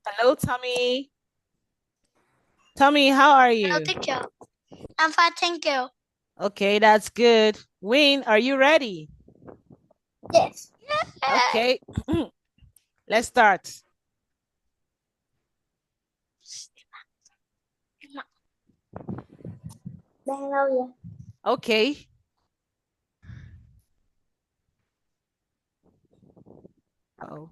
Hello, Tommy. Tommy, how are Hello, you? teacher. I'm fine, thank you. Okay, that's good. Win, are you ready? Yes. Okay, let's start. Đang lâu vậy? Okay. Oh.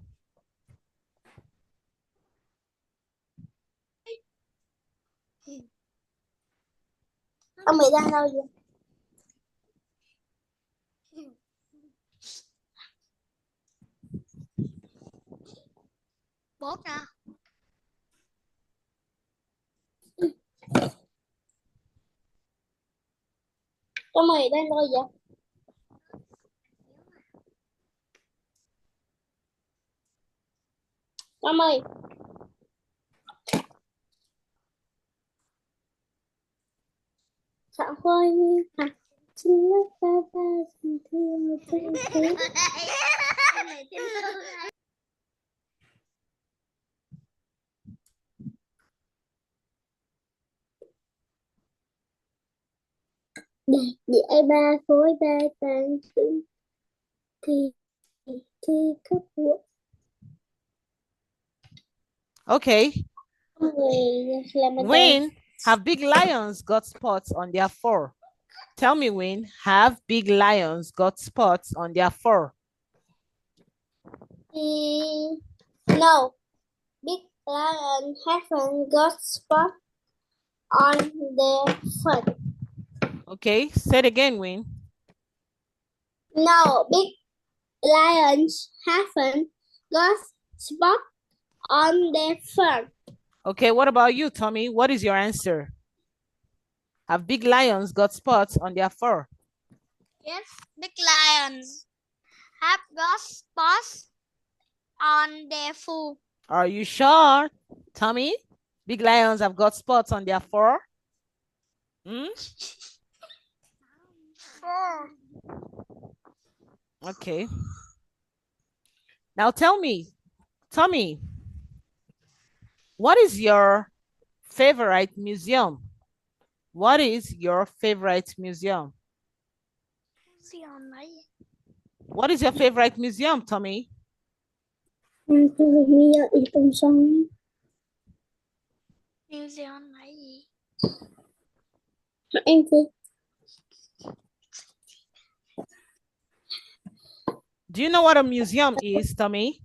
Ông Mỹ đang lâu vậy? 4 nè. Ông Mỹ đang lâu vậy? Ông ơi, Phạm Khôi à, xin lớp ba ba xin thương thương thương. Dạy ba khối ba tàng chữ thì thi cấp bộ. Okay. Người làm bài tàng. Win, have big lions got spots on their fur? Tell me, Win, have big lions got spots on their fur? No, big lion haven't got spot on their foot. Okay, say it again, Win. No, big lions haven't got spot on their fur. Okay, what about you, Tommy? What is your answer? Have big lions got spots on their fur? Yes, big lions have got spots on their fur. Are you sure, Tommy? Big lions have got spots on their fur? Hmm? Fur. Okay. Now tell me, Tommy, what is your favorite museum? What is your favorite museum? What is your favorite museum, Tommy? Museum là gì? Em thi. Do you know what a museum is, Tommy?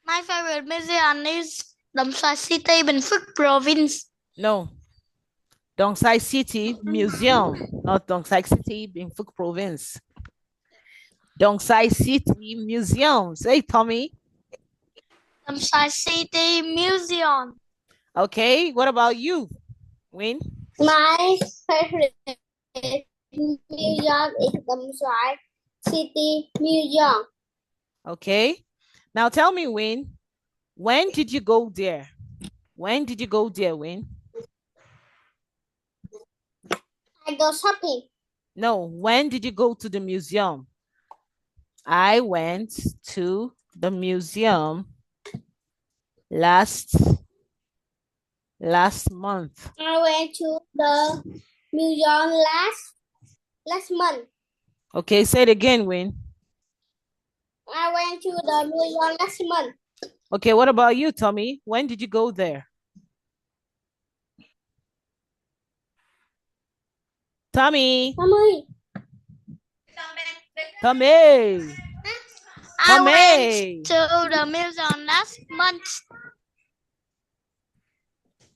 My favorite museum is Đồng Xoài City, Bình Phước Province. No. Dongsai City Museum, not Dongsai City in Phúc Province. Dongsai City Museum. Say, Tommy. Đồng Xoài City Museum. Okay, what about you, Win? My favorite museum is Đồng Xoài City Museum. Okay. Now tell me, Win, when did you go there? When did you go there, Win? I go shopping. No, when did you go to the museum? I went to the museum last month. I went to the museum last month. Okay, say it again, Win. I went to the museum last month. Okay, what about you, Tommy? When did you go there? Tommy. Tommy. Tommy. I went to the museum last month.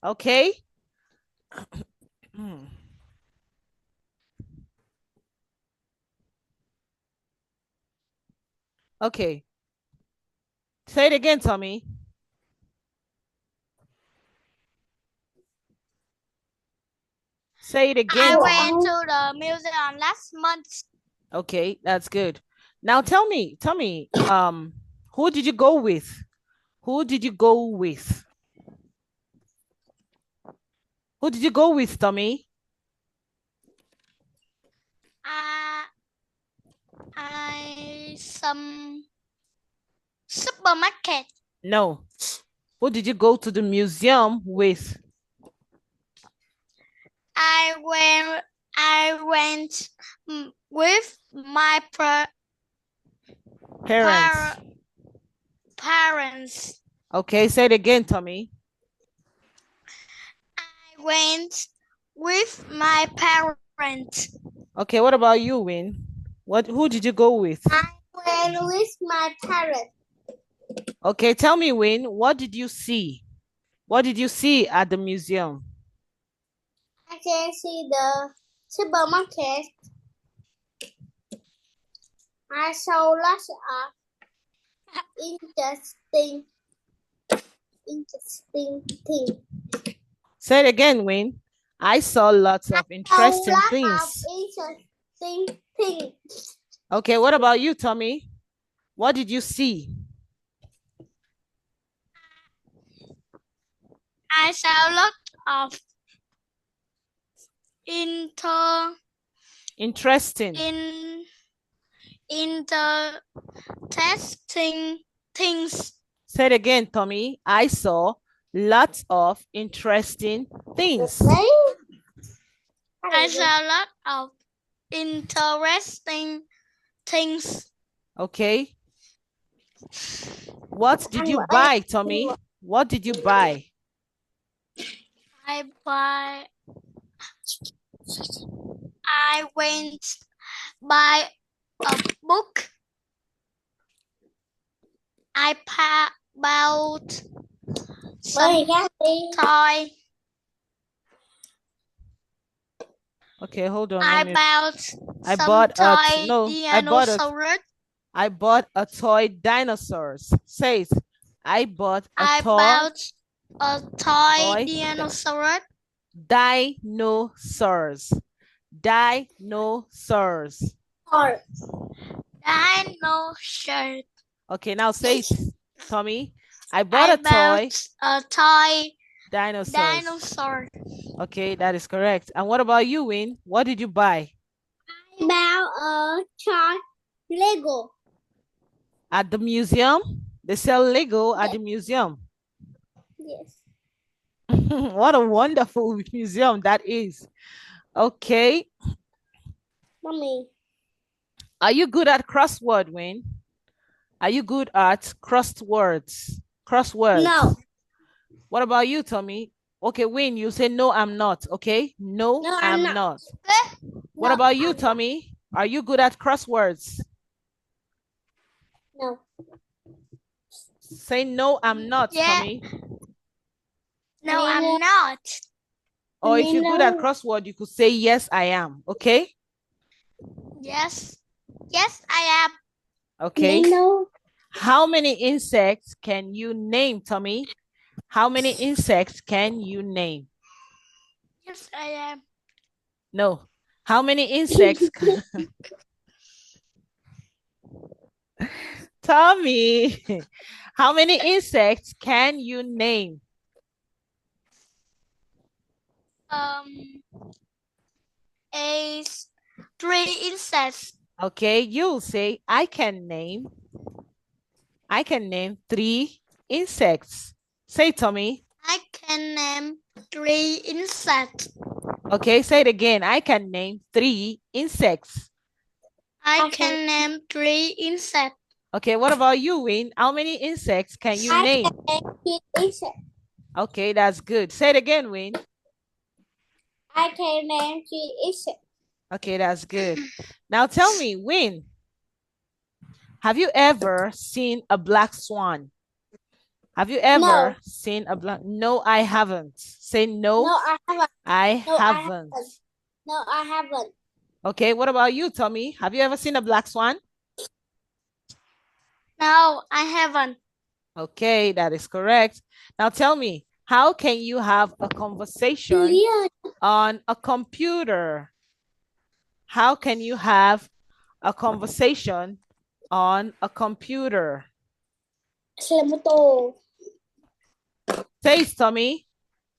Okay. Okay. Say it again, Tommy. Say it again. I went to the museum last month. Okay, that's good. Now tell me, who did you go with? Who did you go with? Who did you go with, Tommy? I some supermarket. No. Who did you go to the museum with? I went with my Parents. parents. Okay, say it again, Tommy. I went with my parents. Okay, what about you, Win? Who did you go with? I went with my parents. Okay, tell me, Win, what did you see? What did you see at the museum? I can see the supermarket. I saw lots of interesting things. Say it again, Win. I saw lots of interesting things. Interesting things. Okay, what about you, Tommy? What did you see? I saw a lot of Interesting. Interesting things. Say it again, Tommy. I saw lots of interesting things. I saw a lot of interesting things. Okay. What did you buy, Tommy? What did you buy? I went buy a book. I bought some toy. Okay, hold on. I bought I bought a toy dinosaurs. Says I bought a toy dinosaur. Dinosaurs. Dinosaurs. Dinosaur. Okay, now say it, Tommy. I bought a toy dinosaurs. dinosaur. Okay, that is correct. And what about you, Win? What did you buy? I bought a toy Lego. At the museum? They sell Lego at the museum. Yes. What a wonderful museum that is. Okay. Mommy. Are you good at crossword, Win? Are you good at crosswords? No. What about you, Tommy? Okay, Win, you say no, I'm not. Okay? No, I'm not. What about you, Tommy? Are you good at crosswords? No. Say no, I'm not, Tommy. No, I'm not. Or if you're good at crossword, you could say yes, I am. Okay? Yes. Yes, I am. Okay. How many insects can you name, Tommy? How many insects can you name? Yes, I am. No. How many insects? Tommy, how many insects can you name? Is 3 insects. Okay, you'll say I can name 3 insects. Say, Tommy. I can name 3 insects. Okay, say it again. I can name 3 insects. I can name 3 insects. Okay, what about you, Win? How many insects can you name? I can name 3 insects. Okay, that's good. Say it again, Win. I can name 3 insects. Okay, that's good. Now tell me, Win, have you ever seen a black swan? Have you ever seen a black? No, I haven't. Say no. No, I haven't. I haven't. No, I haven't. Okay, what about you, Tommy? Have you ever seen a black swan? No, I haven't. Okay, that is correct. Now tell me, how can you have a conversation on a computer? How can you have a conversation on a computer? Say it, Tommy.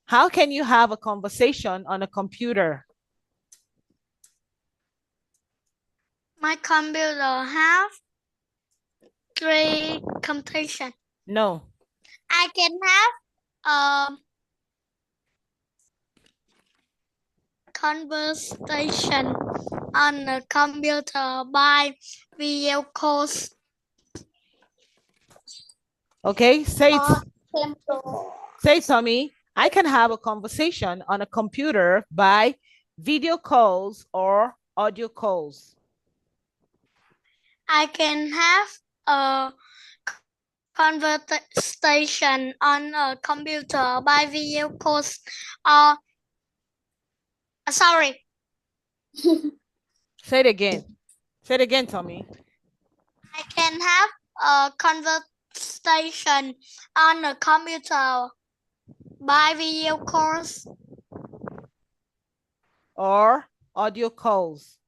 How can you have a conversation on a computer? My computer have 3 computations. No. I can have conversation on a computer by video calls. Okay, say it. Say, Tommy, I can have a conversation on a computer by video calls or audio calls. I can have a conversation on a computer by video calls or sorry. Say it again. Say it again, Tommy. I can have a conversation on a computer by video calls Or audio calls.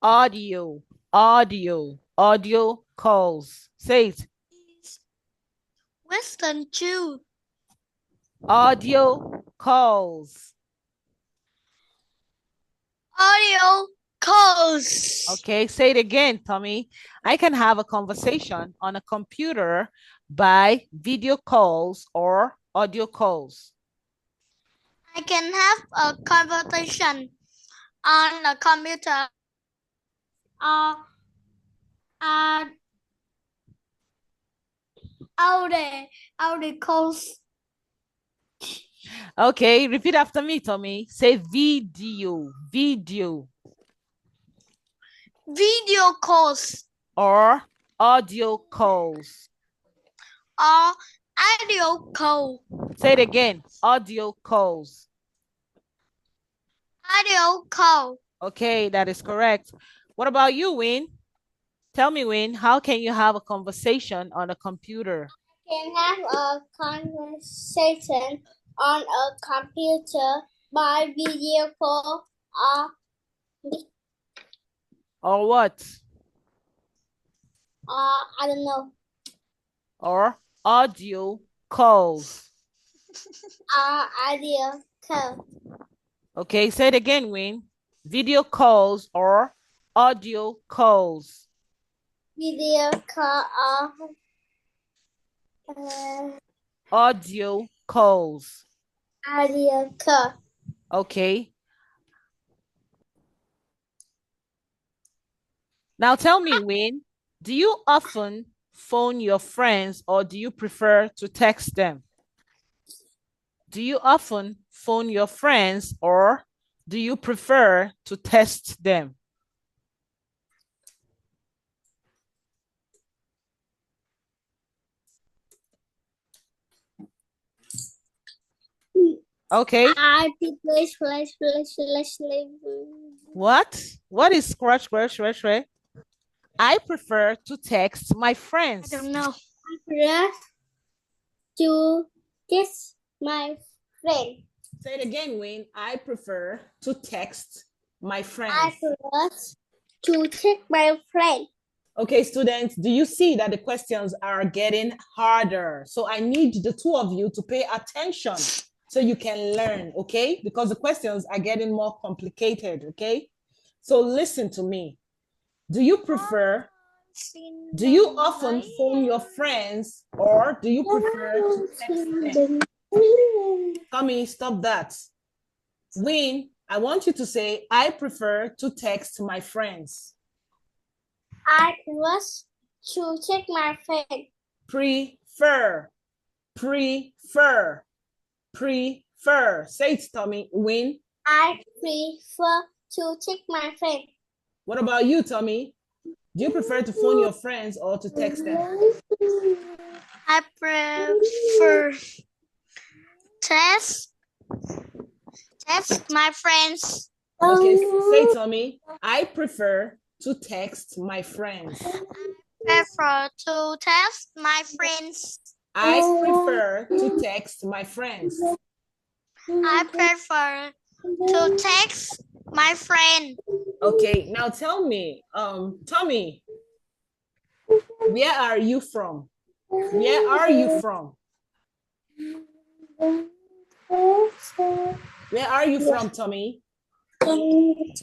Audio calls. Say it. Western too. Audio calls. Audio calls. Okay, say it again, Tommy. I can have a conversation on a computer by video calls or audio calls. I can have a conversation on a computer or audio calls. Okay, repeat after me, Tommy. Say video. Video calls. Or audio calls. Or audio call. Say it again. Audio calls. Audio call. Okay, that is correct. What about you, Win? Tell me, Win, how can you have a conversation on a computer? Can have a conversation on a computer by video call Or what? I don't know. Or audio calls. Audio call. Okay, say it again, Win. Video calls or audio calls. Video call Audio calls. audio call. Okay. Now tell me, Win, do you often phone your friends or do you prefer to text them? Do you often phone your friends or do you prefer to text them? Okay. What? What is scratch? I prefer to text my friends. I don't know. I prefer to text my friend. Say it again, Wayne. I prefer to text my friends. I prefer to text my friend. Okay, students, do you see that the questions are getting harder? So I need the two of you to pay attention so you can learn, okay? Because the questions are getting more complicated, okay? So listen to me. Do you often phone your friends or do you prefer to text them? Tommy, stop that. Win, I want you to say, I prefer to text my friends. I prefer to text my friend. Prefer. Say it, Tommy. Win. I prefer to text my friend. What about you, Tommy? Do you prefer to phone your friends or to text them? I prefer text my friends. Okay, say, Tommy. I prefer to text my friends. I prefer to text my friends. I prefer to text my friends. I prefer to text my friend. Okay, now tell me, Tommy, where are you from? Where are you from? Where are you from, Tommy? Tommy,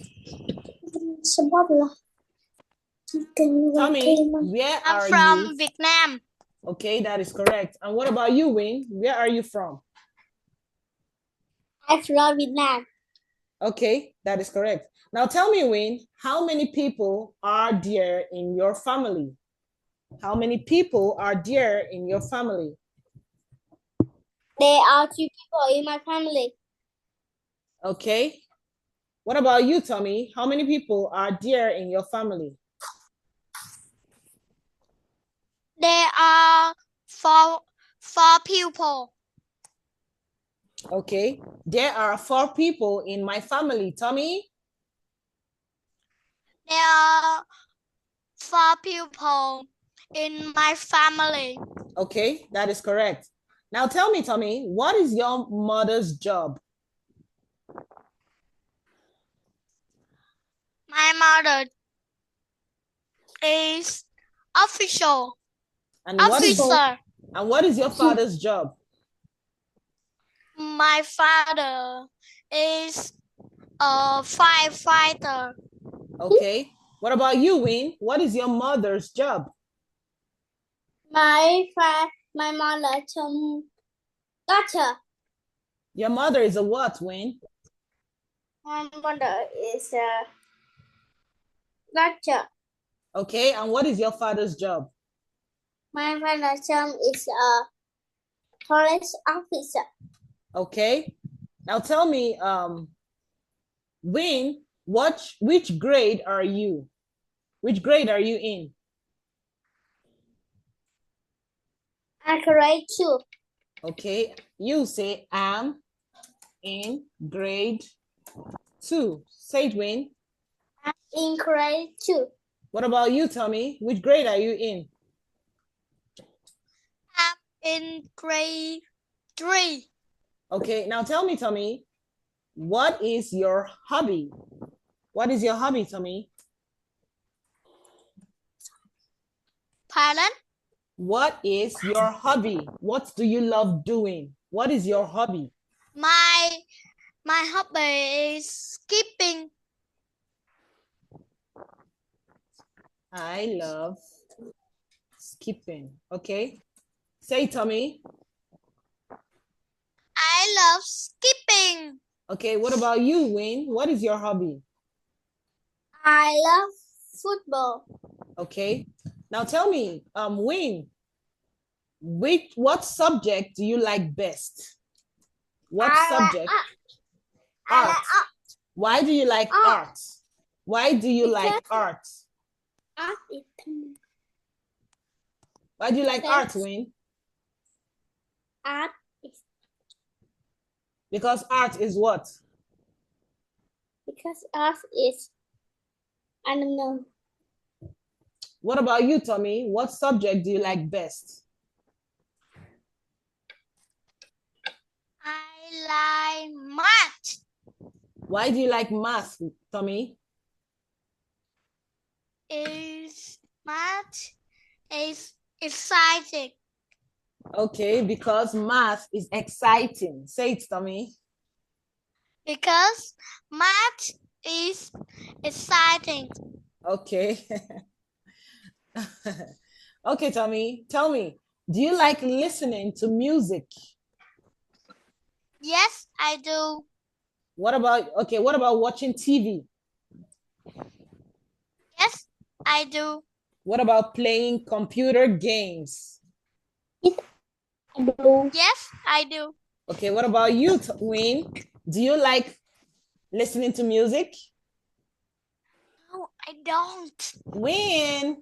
where are you? I'm from Vietnam. Okay, that is correct. And what about you, Win? Where are you from? I'm from Vietnam. Okay, that is correct. Now tell me, Win, how many people are there in your family? How many people are there in your family? There are 2 people in my family. Okay. What about you, Tommy? How many people are there in your family? There are four people. Okay. There are 4 people in my family. Tommy? There are 4 people in my family. Okay, that is correct. Now tell me, Tommy, what is your mother's job? My mother is official. And Officer. what is your father's job? My father is a firefighter. Okay. What about you, Win? What is your mother's job? My mother doctor. Your mother is a what, Win? My mother is a doctor. Okay. And what is your father's job? My father's job is a police officer. Okay. Now tell me, Win, which grade are you? Which grade are you in? I grade 2. Okay. You say I'm in grade 2. Say it, Win. I'm in grade 2. What about you, Tommy? Which grade are you in? I'm in grade 3. Okay. Now tell me, Tommy, what is your hobby? What is your hobby, Tommy? Pardon? What is your hobby? What do you love doing? What is your hobby? My hobby is skipping. I love skipping. Okay. Say, Tommy. I love skipping. Okay. What about you, Wayne? What is your hobby? I love football. Okay. Now tell me, Wayne, what subject do you like best? What subject? I like Art. Why do you like art? Why do you like art? Art is Why do you like art, Wayne? art is Because art is what? because art is I don't know. What about you, Tommy? What subject do you like best? I like math. Why do you like math, Tommy? Math is exciting. Okay, because math is exciting. Say it, Tommy. Because math is exciting. Okay. Okay, Tommy, tell me, do you like listening to music? Yes, I do. What about watching TV? Yes, I do. What about playing computer games? Yes, I do. Okay, what about you, Wayne? Do you like listening to music? No, I don't. Wayne,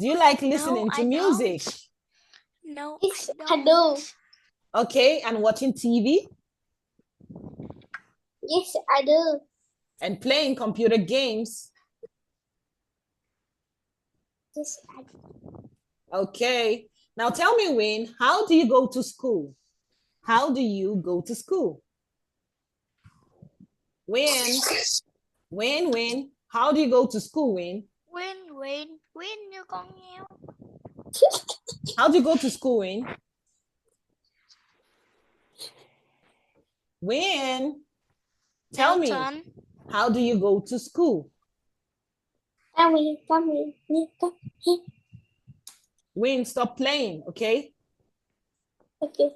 do you like listening to music? No, yes, I do. Okay, and watching TV? Yes, I do. And playing computer games? Yes, I do. Okay. Now tell me, Wayne, how do you go to school? How do you go to school? Wayne, how do you go to school, Wayne? Win, như con heo. How do you go to school, Wayne? Wayne, tell me, how do you go to school? Win, stop playing, okay? Okay.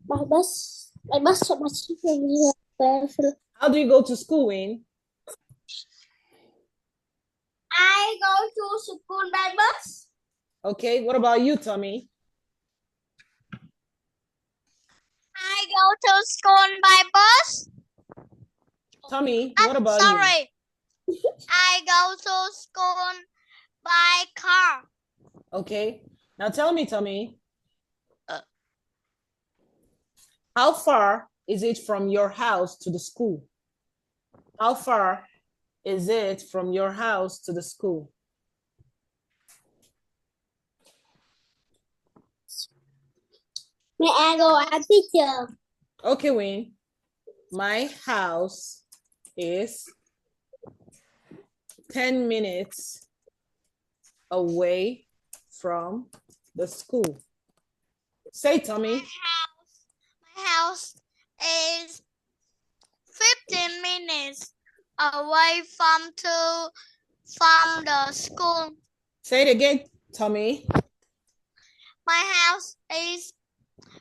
My bus How do you go to school, Win? I go to school by bus. Okay, what about you, Tommy? I go to school by bus. Tommy, what about you? Sorry. I go to school by car. Okay, now tell me, Tommy, how far is it from your house to the school? How far is it from your house to the school? May I go ask teacher? Okay, Win. My house is 10 minutes away from the school. Say, Tommy. My house is 15 minutes away from the school. Say it again, Tommy. My house is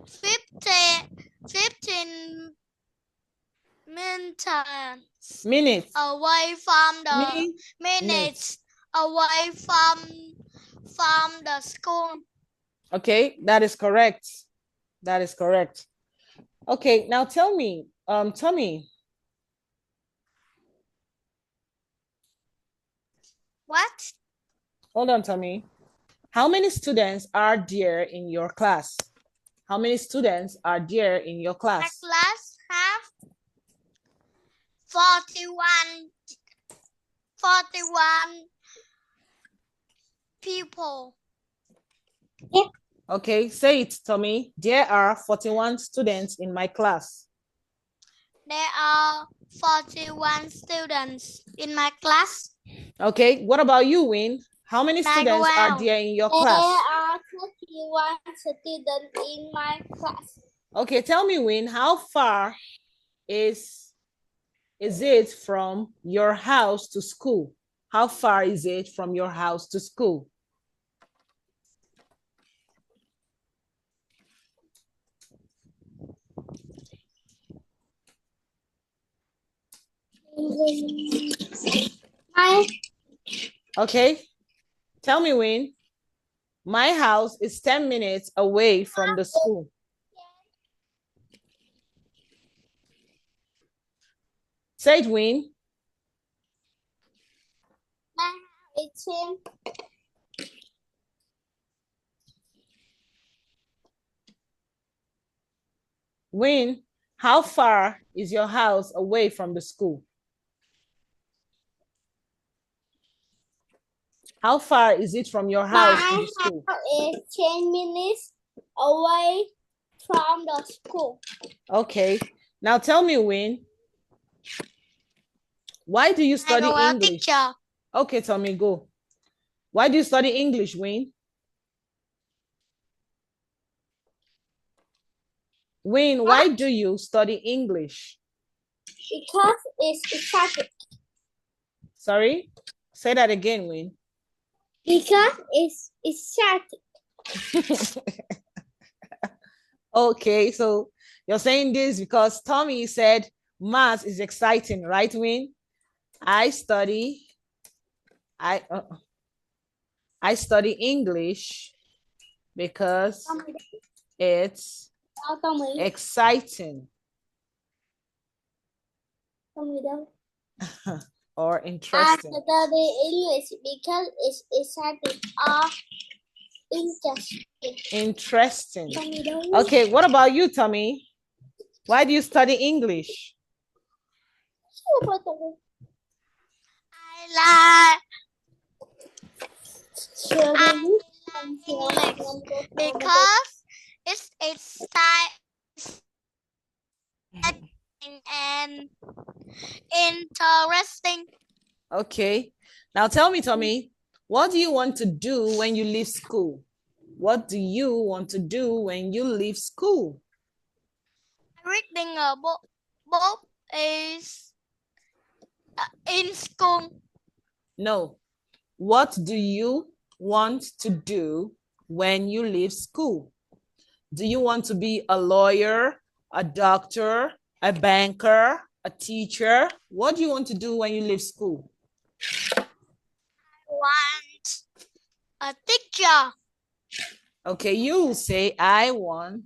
15 Minutes. away from the minutes away from the school. Okay, that is correct. That is correct. Okay, now tell me, Tommy. What? Hold on, Tommy. How many students are there in your class? How many students are there in your class? My class have 41 people. Okay, say it, Tommy. There are 41 students in my class. There are 41 students in my class. Okay, what about you, Win? How many students are there in your class? There are 31 students in my class. Okay, tell me, Win, how far is it from your house to school? How far is it from your house to school? Okay, tell me, Win. My house is 10 minutes away from the school. Say it, Win. It's in Win, how far is your house away from the school? How far is it from your house to the school? My house is 10 minutes away from the school. Okay. Now tell me, Win, why do you study English? Okay, Tommy, go. Why do you study English, Win? Win, why do you study English? Because it's exciting. Sorry? Say that again, Win. Because it's exciting. Okay, so you're saying this because Tommy said math is exciting, right, Win? I study English because it's exciting or interesting. I study English because it's exciting or interesting. Interesting. Okay, what about you, Tommy? Why do you study English? I like English because it's exciting and interesting. Okay. Now tell me, Tommy, what do you want to do when you leave school? What do you want to do when you leave school? Reading a book is in school. No. What do you want to do when you leave school? Do you want to be a lawyer, a doctor, a banker, a teacher? What do you want to do when you leave school? I want a teacher. Okay, you say, I want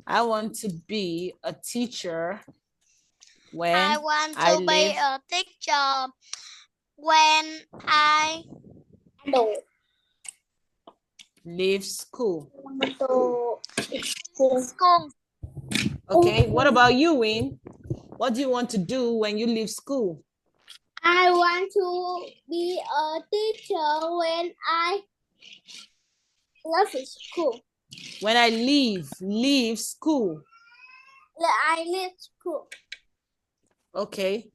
to be a teacher when I want to be a teacher when I leave school. School. Okay, what about you, Win? What do you want to do when you leave school? I want to be a teacher when I leave school. When I leave school. I leave school. Okay.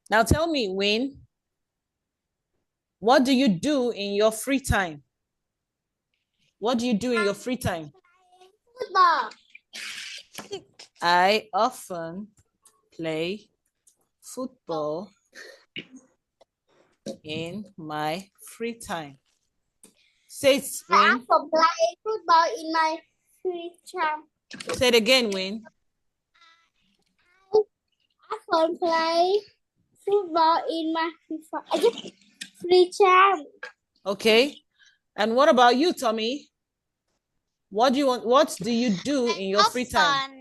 Now tell me, Win, what do you do in your free time? What do you do in your free time? Football. I often play football in my free time. Say it, Win. I often play football in my free time. Say it again, Win. I often play football in my free time. Okay. And what about you, Tommy? What do you do in your free time?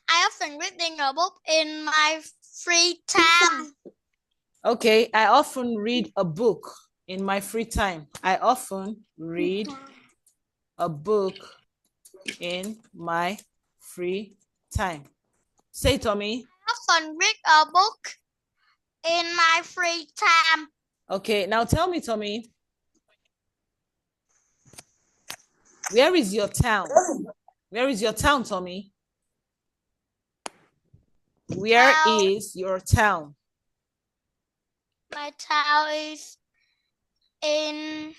I often reading a book in my free time. Okay, I often read a book in my free time. I often read a book in my free time. Say, Tommy. I often read a book in my free time. Okay, now tell me, Tommy. Where is your town? Where is your town, Tommy? Where is your town? My town is in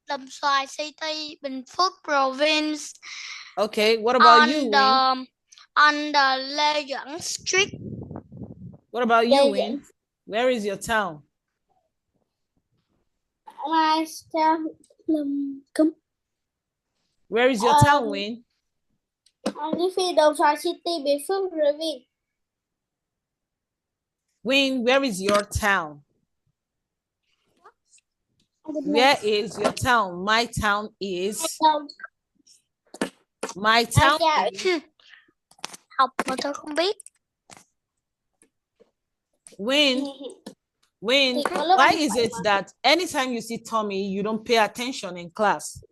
Đầm Xoài City, Bình Phước Province. Okay, what about you, Win? On the Lê Duẩn Street. What about you, Win? Where is your town? My town. Where is your town, Win? I live in Đồng Xoài City, Bình Phước Province. Win, where is your town? Where is your town? My town is. My town is. Học mà tôi không biết. Win, why is it that anytime you see Tommy, you don't pay attention in class?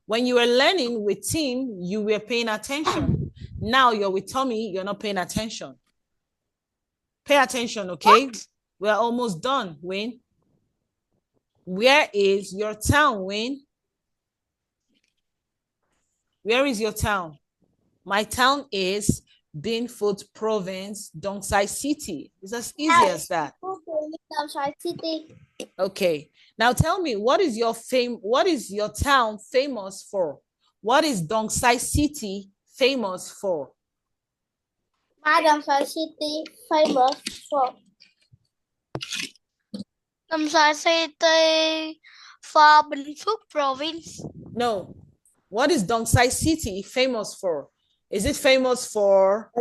When you were learning with Tim, you were paying attention. Now you're with Tommy, you're not paying attention. Pay attention, okay? What? We're almost done, Win. Where is your town, Win? Where is your town? My town is Binfoot Province, Dongsai City. It's as easy as that. Dongsai City. Okay. Now tell me, what is your town famous for? What is Dongsai City famous for? My Dongsai City famous for? Dongsai City for Bình Phước Province. No. What is Dongsai City famous for? Is it famous for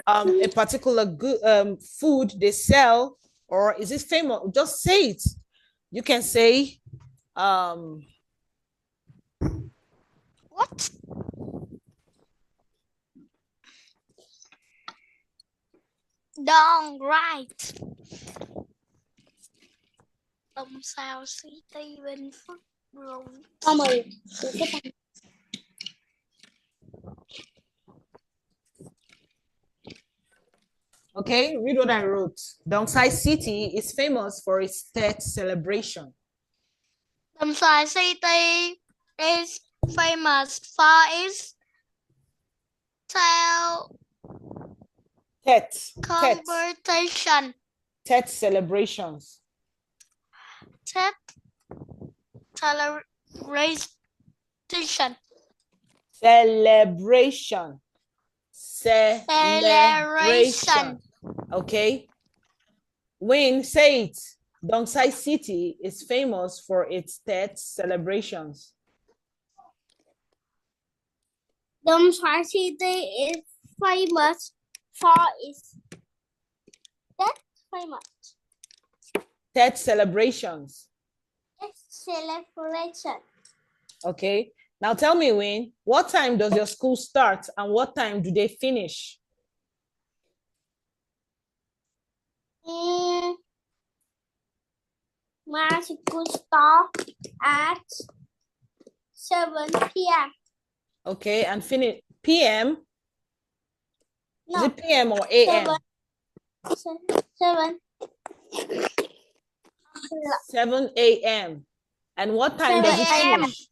a particular good food they sell, or is it famous? Just say it. You can say what? Dong right. Dongsai City Bình Phước Province. Okay, read what I wrote. Dongsai City is famous for its Tet celebration. Dongsai City is famous for its competition. Tet celebrations. Tet celebration. Celebration. Celebration. Okay. Win, say it. Dongside City is famous for its Tet celebrations. Dongside City is famous for its Tet celebrations. Celebration. Okay. Now tell me, Win, what time does your school start and what time do they finish? My school starts at 7 p.m. Okay, and finish PM? No, is it PM or AM? 7. 7 a.m. And what time does it finish?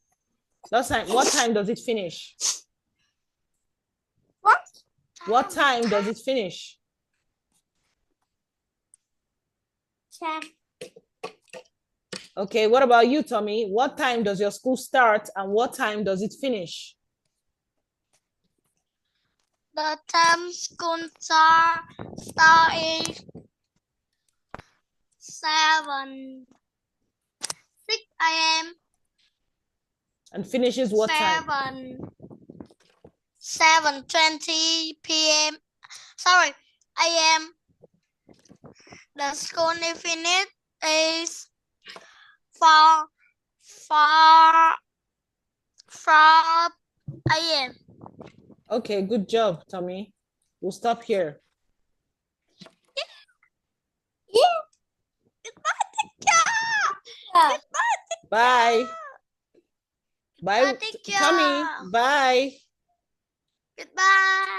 What time does it finish? What time does it finish? 10. Okay, what about you, Tommy? What time does your school start and what time does it finish? The time school start is 6 a.m. And finishes what time? 7:20 p.m. Sorry, a.m. The school finish is 4 a.m. Okay, good job, Tommy. We'll stop here. Yeah. Bye. Bye, Goodbye, Tommy. Bye. Goodbye.